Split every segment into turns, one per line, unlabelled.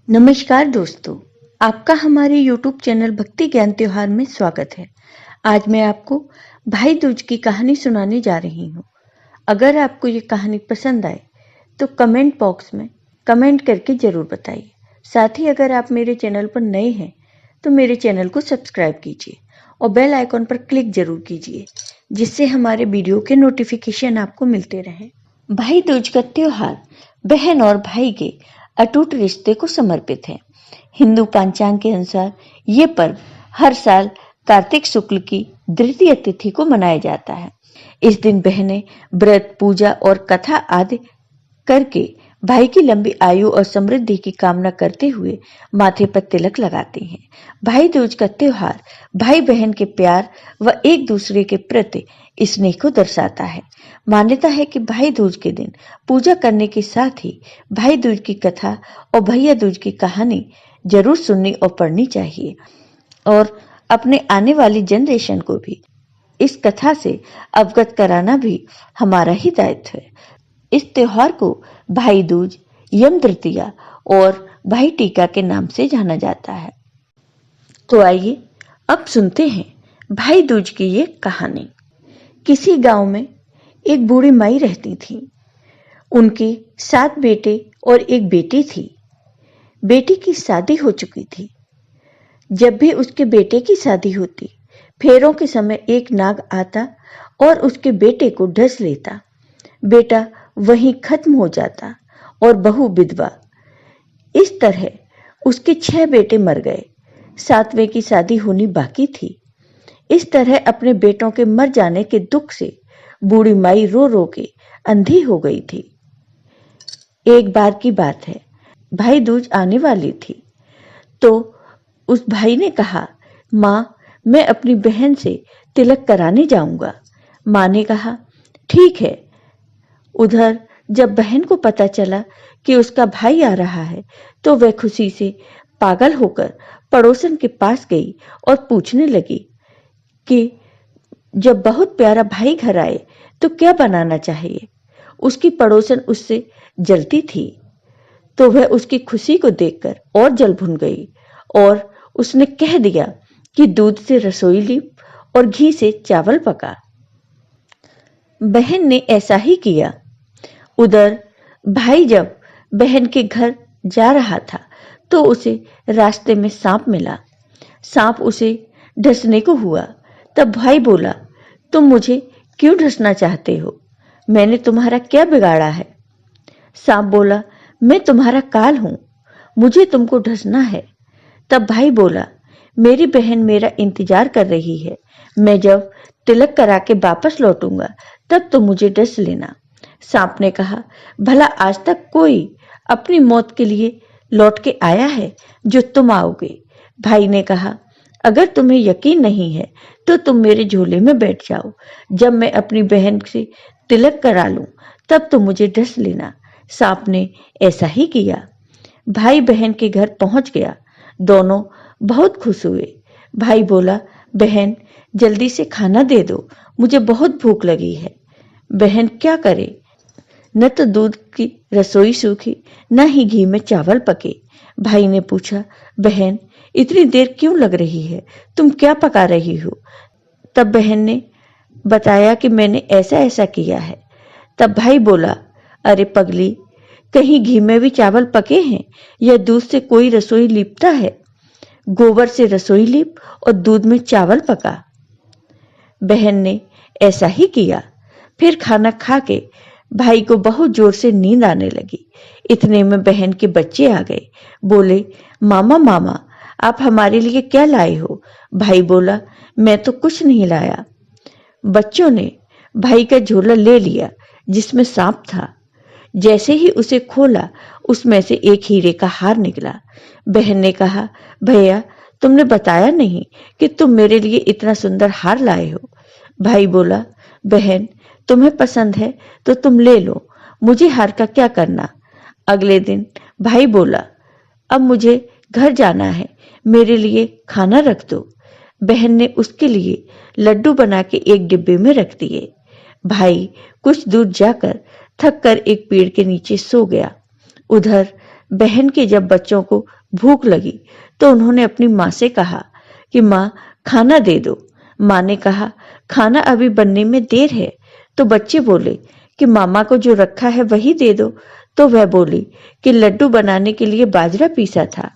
नमस्कार दोस्तों, आपका हमारे YouTube चैनल भक्ति ज्ञान त्योहार में स्वागत है। आज मैं आपको भाई दूज की कहानी सुनाने जा रही हूँ। अगर आपको ये कहानी पसंद आए तो कमेंट बॉक्स में कमेंट करके ज़रूर बताइए। साथ ही अगर आप मेरे चैनल पर नए हैं तो मेरे चैनल को सब्सक्राइब कीजिए और बेल आइकॉन पर क्लिक जरूर कीजिए, जिससे हमारे वीडियो के नोटिफिकेशन आपको मिलते रहें। भाई दूज का त्योहार बहन और भाई के अटूट रिश्ते को समर्पित है। हिंदू पंचांग के अनुसार ये पर्व हर साल कार्तिक शुक्ल की द्वितीय तिथि को मनाया जाता है। इस दिन बहनें व्रत, पूजा और कथा आदि करके भाई की लंबी आयु और समृद्धि की कामना करते हुए माथे पर तिलक लगाती हैं। भाई दूज का त्योहार भाई बहन के प्यार व एक दूसरे के प्रति स्नेह को दर्शाता है। मान्यता है कि भाई दूज के दिन पूजा करने के साथ ही भाई दूज की कथा और भैया दूज की कहानी जरूर सुननी और पढ़नी चाहिए और अपने आने वाली जनरेशन को भी इस कथा से अवगत कराना भी हमारा ही दायित्व है। इस त्योहार को भाई दूज, यम तृतीया और भाई टीका के नाम से जाना जाता है। तो आइए अब सुनते हैं भाई दूज की ये कहानी। किसी गांव में एक बूढ़ी माई रहती थी। उनके 7 बेटे और एक बेटी थी। बेटी की शादी हो चुकी थी। जब भी उसके बेटे की शादी होती, फेरों के समय एक नाग आता और उसके बेटे को ढस लेता। बेटा वहीं खत्म हो जाता और बहू विधवा। इस तरह उसके 6 बेटे मर गए। 7वें की शादी होनी बाकी थी। इस तरह अपने बेटों के मर जाने के दुख से बूढ़ी माई रो रो के अंधी हो गई थी। एक बार की बात है, भाई दूज आने वाली थी तो उस भाई ने कहा, माँ मैं अपनी बहन से तिलक कराने जाऊंगा। माँ ने कहा, ठीक है। उधर जब बहन को पता चला कि उसका भाई आ रहा है तो वह खुशी से पागल होकर पड़ोसन के पास गई और पूछने लगी कि जब बहुत प्यारा भाई घर आए तो क्या बनाना चाहिए। उसकी पड़ोसन उससे जलती थी तो वह उसकी खुशी को देखकर और जल भुन गई और उसने कह दिया कि दूध से रसोई ली और घी से चावल पका। बहन ने ऐसा ही किया। उधर भाई जब बहन के घर जा रहा था तो उसे रास्ते में सांप मिला। सांप उसे ढसने को हुआ। तब भाई बोला, तुम मुझे क्यों ढसना चाहते हो? मैंने तुम्हारा क्या बिगाड़ा है? सांप बोला, मैं तुम्हारा काल हूं, मुझे तुमको ढसना है। तब भाई बोला, मेरी बहन मेरा इंतजार कर रही है। मैं जब तिलक करा के वापस लौटूंगा तब तो मुझे डस लेना। सांप ने कहा, भला आज तक कोई अपनी मौत के लिए लौट के आया है जो तुम आओगे? भाई ने कहा, अगर तुम्हें यकीन नहीं है तो तुम मेरे झोले में बैठ जाओ। जब मैं अपनी बहन से तिलक करा लूं तब तो मुझे डस लेना। सांप ने ऐसा ही किया। भाई बहन के घर पहुंच गया। दोनों बहुत खुश हुए। भाई बोला, बहन जल्दी से खाना दे दो, मुझे बहुत भूख लगी है। बहन क्या करे, न तो दूध की रसोई सूखी न ही घी में चावल पके। भाई ने पूछा, बहन इतनी देर क्यों लग रही है, तुम क्या पका रही हो? तब बहन ने बताया कि मैंने ऐसा ऐसा किया है। तब भाई बोला, अरे पगली, कहीं घी में भी चावल पके हैं या दूध से कोई रसोई लीपता है? गोबर से रसोई लीप और दूध में चावल पका। बहन ने ऐसा ही किया। फिर खाना खा के भाई को बहुत जोर से नींद आने लगी। इतने में बहन के बच्चे आ गए। बोले, मामा मामा आप हमारे लिए क्या लाए हो? भाई बोला, मैं तो कुछ नहीं लाया। बच्चों ने भाई का झोला ले लिया जिसमें सांप था। जैसे ही उसे खोला उसमें से एक हीरे का हार निकला। बहन ने कहा, भैया तुमने बताया नहीं कि तुम मेरे लिए इतना सुंदर हार लाए हो। भाई बोला, बहन तुम्हें पसंद है तो तुम ले लो, मुझे हार का क्या करना। अगले दिन भाई बोला, अब मुझे घर जाना है, मेरे लिए खाना रख दो। बहन ने उसके लिए लड्डू बना के एक डिब्बे में रख दिए। भाई कुछ दूर जाकर थक कर एक पेड़ के नीचे सो गया। उधर बहन के जब बच्चों को भूख लगी तो उन्होंने अपनी माँ से कहा कि माँ खाना दे दो। माँ ने कहा खाना अभी बनने में देर है। तो बच्चे बोले कि मामा को जो रखा है वही दे दो। तो वह बोली कि लड्डू बनाने के लिए बाजरा पीसा था,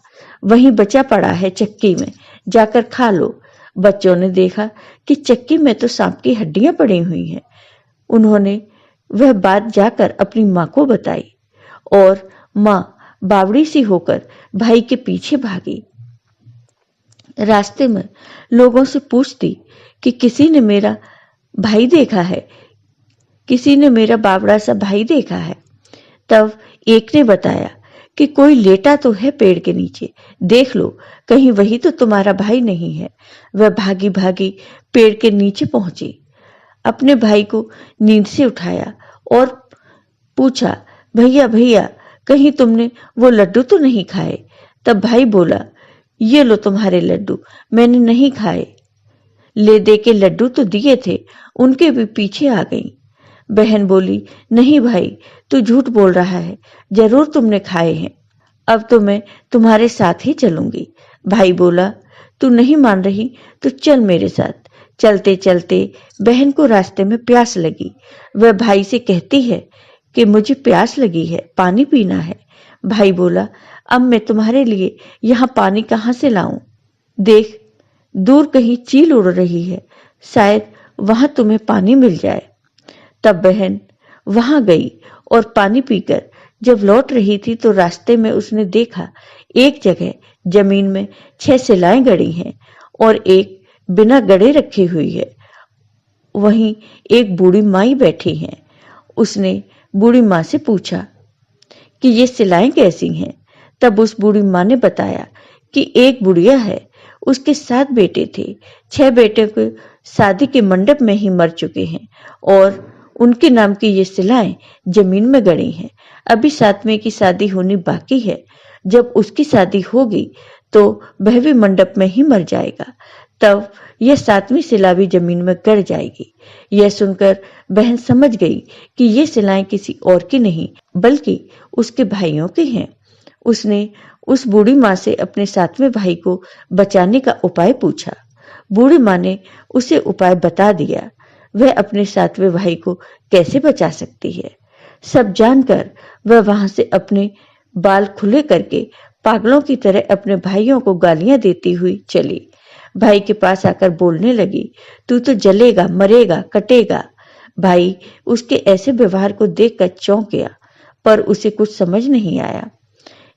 वहीं बचा पड़ा है चक्की में, जाकर खा लो। बच्चों ने देखा कि चक्की में तो सांप की हड्डियां पड़ी हुई हैं। उन्होंने वह बात जाकर अपनी माँ को बताई और माँ बावड़ी सी होकर भाई के पीछे भागी। रास्ते में लोगों से पूछती कि किसी ने मेरा भाई देखा है, किसी ने मेरा बावड़ा सा भाई देखा है। तब एक ने बताया कि कोई लेटा तो है पेड़ के नीचे, देख लो कहीं वही तो तुम्हारा भाई नहीं है। वह भागी भागी पेड़ के नीचे पहुंची, अपने भाई को नींद से उठाया और पूछा, भैया भैया कहीं तुमने वो लड्डू तो नहीं खाए? तब भाई बोला, ये लो तुम्हारे लड्डू, मैंने नहीं खाए। ले दे के लड्डू तो दिए थे, उनके भी पीछे आ गई। बहन बोली, नहीं भाई तू झूठ बोल रहा है, जरूर तुमने खाए हैं। अब तो मैं तुम्हारे साथ ही चलूंगी। भाई बोला, तू नहीं मान रही तो चल मेरे साथ। चलते चलते बहन को रास्ते में प्यास लगी। वह भाई से कहती है कि मुझे प्यास लगी है, पानी पीना है। भाई बोला, अब मैं तुम्हारे लिए यहाँ पानी कहाँ से लाऊं? देख दूर कहीं चील उड़ रही है, शायद वहां तुम्हें पानी मिल जाए। तब बहन वहां गई और पानी पीकर जब लौट रही थी तो रास्ते में उसने देखा एक जगह जमीन में 6 सिलाएं गड़ी हैं और एक बिना गड़े रखी हुई है। वहीं एक बूढ़ी माई बैठी हैं। उसने बूढ़ी माँ से पूछा कि ये सिलाएं कैसी हैं? तब उस बूढ़ी माँ ने बताया कि एक बुढ़िया है, उसके 7 बेटे थे। 6 बेटे को शादी के मंडप में ही मर चुके हैं और उनके नाम की ये सिलाएं जमीन में गड़ी हैं। अभी 7वें की शादी होनी बाकी है। जब उसकी शादी होगी तो वह भी मंडप में ही मर जाएगा, तब यह 7वीं सिला भी जमीन में गड़ जाएगी। यह सुनकर बहन समझ गई कि ये सिलाएं किसी और की नहीं बल्कि उसके भाइयों की हैं। उसने उस बूढ़ी माँ से अपने 7वें भाई को बचाने का उपाय पूछा। बूढ़ी माँ ने उसे उपाय बता दिया। वह अपने 7वें भाई को कैसे बचा सकती है? सब जानकर वह वहां से अपने बाल खुले करके पागलों की तरह अपने भाइयों को गालियां देती हुई चली। भाई के पास आकर बोलने लगी, तू तो जलेगा, मरेगा, कटेगा। भाई उसके ऐसे व्यवहार को देखकर चौंक गया, पर उसे कुछ समझ नहीं आया।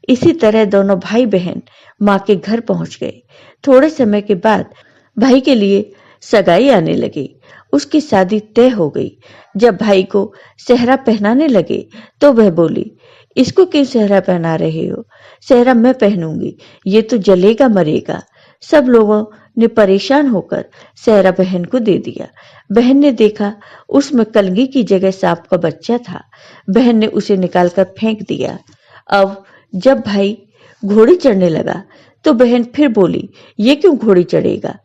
इसी तरह दोनों भाई बहन माँ के घर पहुंच गए। थोड़े समय के बाद भाई के लिए सगाई आने लगी। उसकी शादी तय हो गई। जब भाई को सेहरा पहनाने लगे तो वह बोली, इसको क्यों सेहरा पहना रहे हो? सेहरा मैं पहनूंगी, ये तो जलेगा मरेगा। सब लोगों ने परेशान होकर सेहरा बहन को दे दिया। बहन ने देखा उसमें कलगी की जगह सांप का बच्चा था। बहन ने उसे निकालकर फेंक दिया। अब जब भाई घोड़ी चढ़ने लगा तो बहन फिर बोली, ये क्यों घोड़ी चढ़ेगा?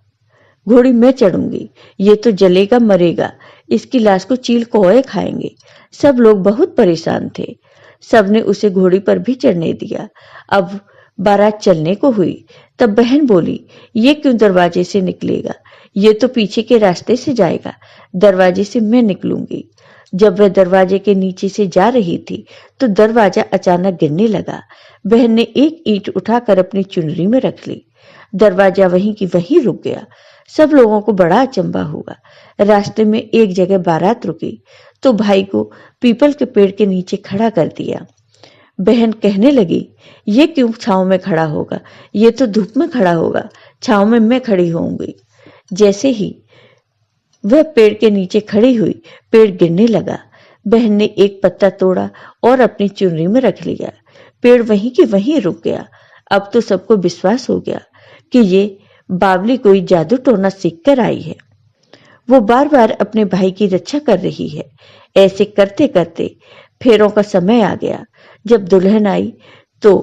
घोड़ी मैं चढ़ूंगी, ये तो जलेगा मरेगा, इसकी लाश को चील कौवे खाएंगे। सब लोग बहुत परेशान थे। सबने उसे घोड़ी पर भी चढ़ने दिया। अब बारात चलने को हुई। तब बहन बोली, ये क्यों दरवाजे से निकलेगा? ये तो पीछे के रास्ते से जाएगा, दरवाजे से मैं निकलूंगी। जब वह दरवाजे के नीचे से जा रही थी तो दरवाजा अचानक गिरने लगा। बहन ने एक ईंट उठाकर अपनी चुनरी में रख ली। दरवाजा वहीं की वहीं रुक गया। सब लोगों को बड़ा अचंभा हुआ। रास्ते में एक जगह बारात रुकी तो भाई को पीपल के पेड़ के नीचे खड़ा कर दिया। बहन कहने लगी, ये क्यों छांव में खड़ा होगा? ये तो धूप में खड़ा होगा, छांव में मैं खड़ी होऊंगी। जैसे ही वह पेड़ के नीचे खड़ी हुई, पेड़ गिरने लगा। बहन ने एक पत्ता तोड़ा और अपनी चुनरी में रख लिया। पेड़ वहीं की वहीं रुक गया। अब तो सबको विश्वास हो गया कि ये बावली कोई जादू टोना सीख कर आई है। वो बार बार अपने भाई की रक्षा कर रही है। ऐसे करते करते फेरों का समय आ गया। जब दुल्हन आई तो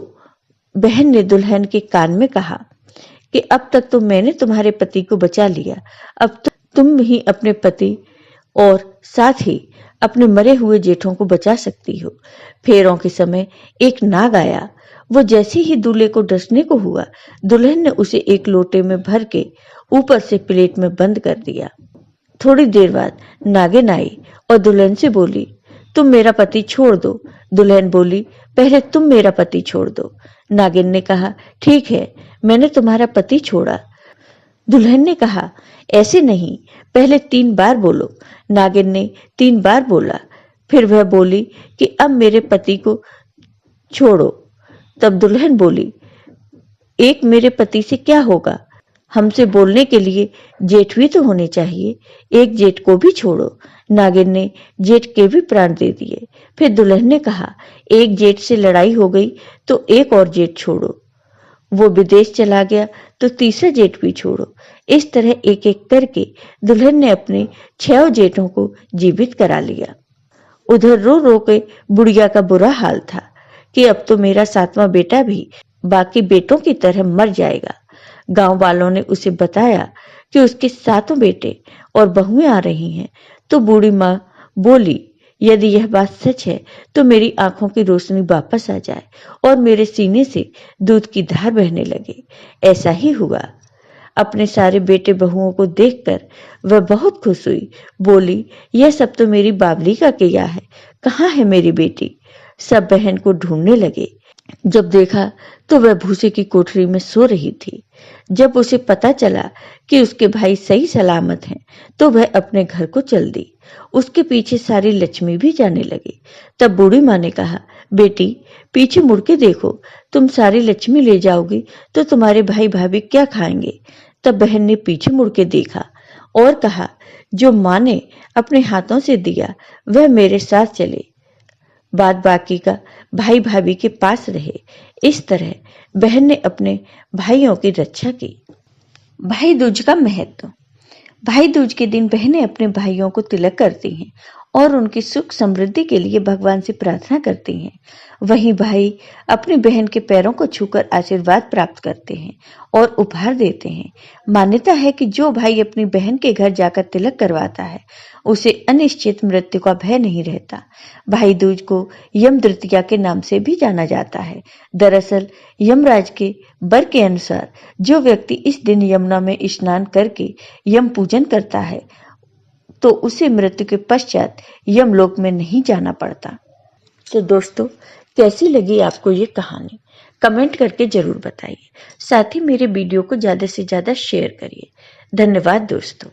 बहन ने दुल्हन के कान में कहा कि अब तक तो मैंने तुम्हारे पति को बचा लिया, अब तो तुम ही अपने पति और साथ ही अपने मरे हुए जेठों को बचा सकती हो। फेरों के समय एक नाग आया। वो जैसे ही दूल्हे को डसने को हुआ, दुल्हन ने उसे एक लोटे में भर के ऊपर से प्लेट में बंद कर दिया। थोड़ी देर बाद नागिन आई और दुल्हन से बोली, तुम मेरा पति छोड़ दो। दुल्हन बोली, पहले तुम मेरा पति छोड़ दो। नागिन ने कहा, ठीक है, मैंने तुम्हारा पति छोड़ा। दुल्हन ने कहा, ऐसे नहीं, पहले 3 बार बोलो। नागिन ने 3 बार बोला। फिर वह बोली कि अब मेरे पति को छोड़ो। तब दुल्हन बोली, एक मेरे पति से क्या होगा? हमसे बोलने के लिए जेठ भी तो होने चाहिए, एक जेठ को भी छोड़ो। नागिन ने जेठ के भी प्राण दे दिए। फिर दुल्हन ने कहा, एक जेठ से लड़ाई हो गई तो एक और जेठ छोड़ो। वो विदेश चला गया तो तीसरा जेठ भी छोड़ो। इस तरह एक एक करके दुल्हन ने अपने 6 जेठों को जीवित करा लिया। उधर रो रो के बुढ़िया का बुरा हाल था कि अब तो मेरा 7वां बेटा भी बाकी बेटों की तरह मर जाएगा। गांव वालों ने उसे बताया कि उसके 7 बेटे और बहुएं आ रही हैं। तो बूढ़ी माँ बोली, यदि यह बात सच है तो मेरी आंखों की रोशनी वापस आ जाए और मेरे सीने से दूध की धार बहने लगे। ऐसा ही हुआ। अपने सारे बेटे बहुओं को देखकर वह बहुत खुश हुई। बोली, यह सब तो मेरी बाबली का किया है, कहाँ है मेरी बेटी? सब बहन को ढूंढने लगे। जब देखा तो वह भूसे की कोठरी में सो रही थी। जब उसे पता चला कि उसके भाई सही सलामत हैं, तो वह अपने घर को चल दी। उसके पीछे सारी लक्ष्मी भी जाने लगी। तब बूढ़ी माँ ने कहा, बेटी, पीछे मुड़ के देखो, तुम सारी लक्ष्मी ले जाओगी तो तुम्हारे भाई भाभी क्या खाएंगे? तब बहन ने पीछे मुड़ के देखा और कहा, जो माँ ने अपने हाथों से दिया वह मेरे साथ चले, बाद बाकी का भाई भाभी के पास रहे। इस तरह बहन ने अपने भाइयों की रक्षा की। भाई दूज का महत्व। भाई दूज के दिन बहनें अपने भाइयों को तिलक करती हैं और उनकी सुख समृद्धि के लिए भगवान से प्रार्थना करती हैं। वहीं भाई अपनी बहन के पैरों को छूकर आशीर्वाद प्राप्त करते हैं और उपहार देते हैं। मान्यता है कि जो भाई अपनी बहन के घर जाकर तिलक करवाता है उसे अनिश्चित मृत्यु का भय नहीं रहता। भाई दूज को यम द्वितीया के नाम से भी जाना जाता है। दरअसल यमराज के वर के अनुसार जो व्यक्ति इस दिन यमुना में स्नान करके यम पूजन करता है तो उसे मृत्यु के पश्चात यमलोक में नहीं जाना पड़ता। तो दोस्तों, कैसी लगी आपको ये कहानी? कमेंट करके जरूर बताइए। साथ ही मेरे वीडियो को ज्यादा से ज्यादा शेयर करिए। धन्यवाद दोस्तों।